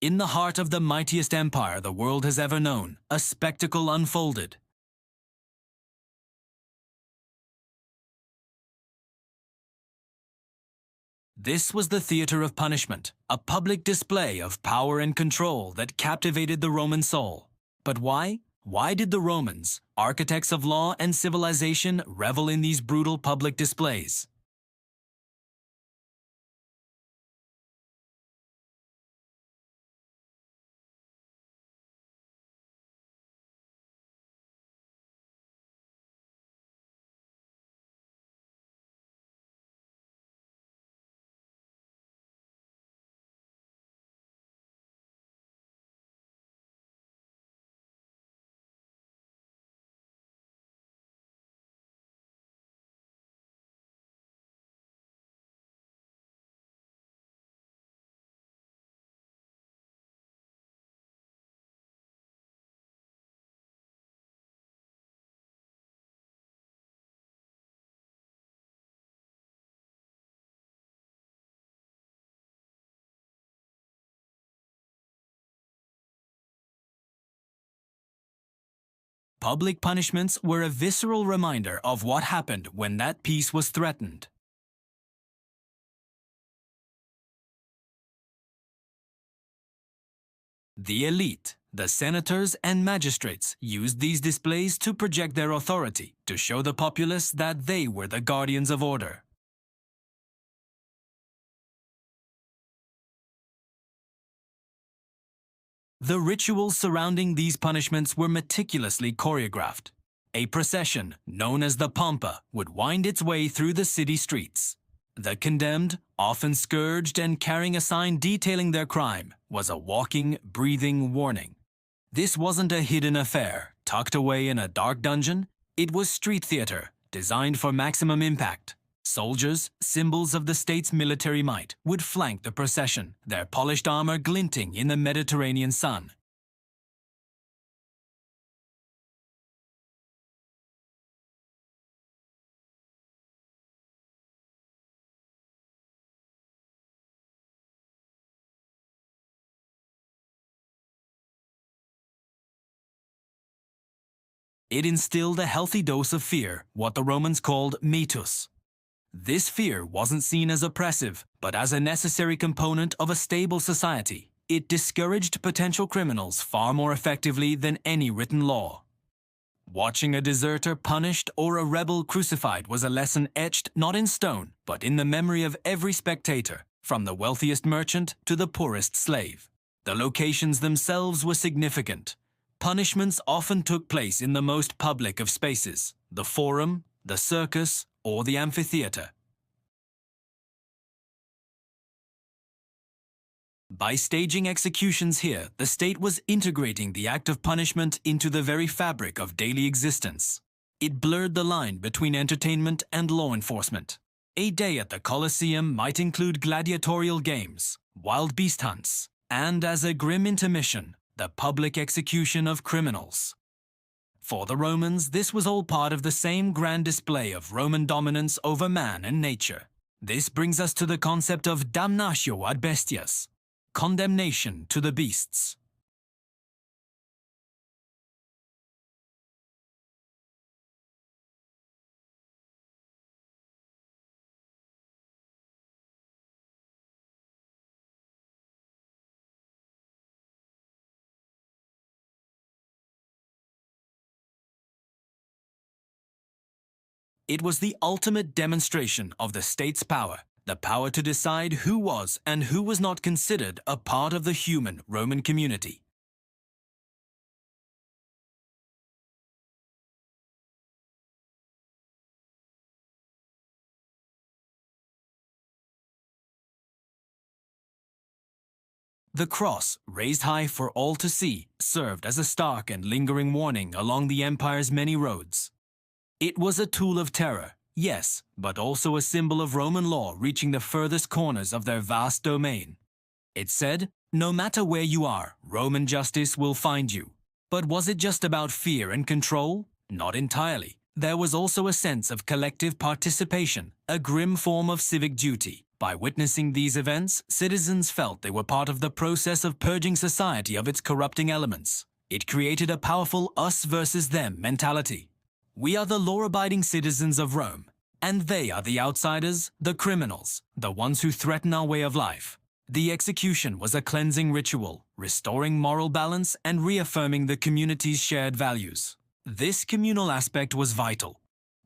In the heart of the mightiest empire the world has ever known, a spectacle unfolded. This was the theater of punishment, a public display of power and control that captivated the Roman soul. But why? Why did the Romans, architects of law and civilization, revel in these brutal public displays? Public punishments were a visceral reminder of what happened when that peace was threatened. The elite, the senators and magistrates, used these displays to project their authority, to show the populace that they were the guardians of order. The rituals surrounding these punishments were meticulously choreographed. A procession, known as the Pompa, would wind its way through the city streets. The condemned, often scourged and carrying a sign detailing their crime, was a walking, breathing warning. This wasn't a hidden affair, tucked away in a dark dungeon. It was street theater, designed for maximum impact. Soldiers, symbols of the state's military might, would flank the procession, their polished armor glinting in the Mediterranean sun. It instilled a healthy dose of fear, what the Romans called metus. This fear wasn't seen as oppressive, but as a necessary component of a stable society. It discouraged potential criminals far more effectively than any written law. Watching a deserter punished or a rebel crucified was a lesson etched not in stone, but in the memory of every spectator, from the wealthiest merchant to the poorest slave. The locations themselves were significant. Punishments often took place in the most public of spaces, the forum, the circus, or the amphitheater. By staging executions here, the state was integrating the act of punishment into the very fabric of daily existence. It blurred the line between entertainment and law enforcement. A day at the Colosseum might include gladiatorial games, wild beast hunts, and as a grim intermission, the public execution of criminals. For the Romans, this was all part of the same grand display of Roman dominance over man and nature. This brings us to the concept of damnatio ad bestias, condemnation to the beasts. It was the ultimate demonstration of the state's power, the power to decide who was and who was not considered a part of the human Roman community. The cross, raised high for all to see, served as a stark and lingering warning along the empire's many roads. It was a tool of terror, yes, but also a symbol of Roman law reaching the furthest corners of their vast domain. It said, no matter where you are, Roman justice will find you. But was it just about fear and control? Not entirely. There was also a sense of collective participation, a grim form of civic duty. By witnessing these events, citizens felt they were part of the process of purging society of its corrupting elements. It created a powerful us versus them mentality. We are the law-abiding citizens of Rome, and they are the outsiders, the criminals, the ones who threaten our way of life. The execution was a cleansing ritual, restoring moral balance and reaffirming the community's shared values. This communal aspect was vital.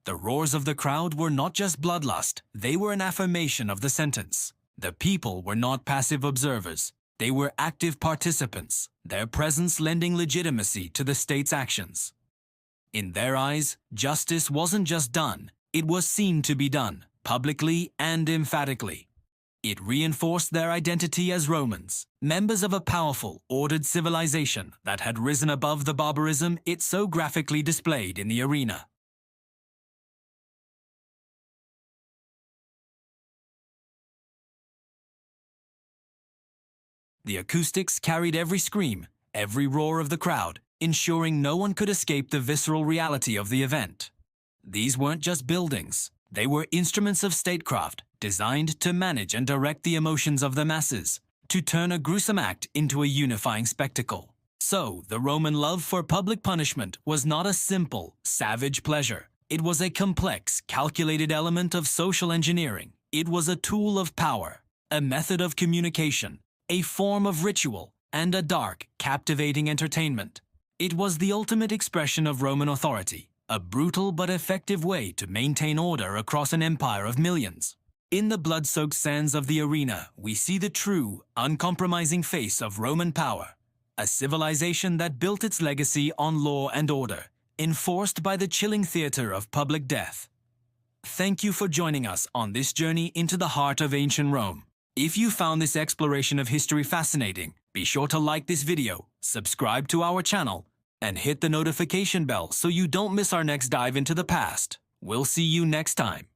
The roars of the crowd were not just bloodlust, they were an affirmation of the sentence. The people were not passive observers, they were active participants, their presence lending legitimacy to the state's actions. In their eyes, justice wasn't just done, it was seen to be done, publicly and emphatically. It reinforced their identity as Romans, members of a powerful, ordered civilization that had risen above the barbarism it so graphically displayed in the arena. The acoustics carried every scream, every roar of the crowd, ensuring no one could escape the visceral reality of the event. These weren't just buildings, they were instruments of statecraft, designed to manage and direct the emotions of the masses, to turn a gruesome act into a unifying spectacle. So, the Roman love for public punishment was not a simple, savage pleasure. It was a complex, calculated element of social engineering. It was a tool of power, a method of communication, a form of ritual, and a dark, captivating entertainment. It was the ultimate expression of Roman authority, a brutal but effective way to maintain order across an empire of millions. In the blood-soaked sands of the arena, we see the true, uncompromising face of Roman power, a civilization that built its legacy on law and order, enforced by the chilling theater of public death. Thank you for joining us on this journey into the heart of ancient Rome. If you found this exploration of history fascinating, be sure to like this video, subscribe to our channel, and hit the notification bell so you don't miss our next dive into the past. We'll see you next time.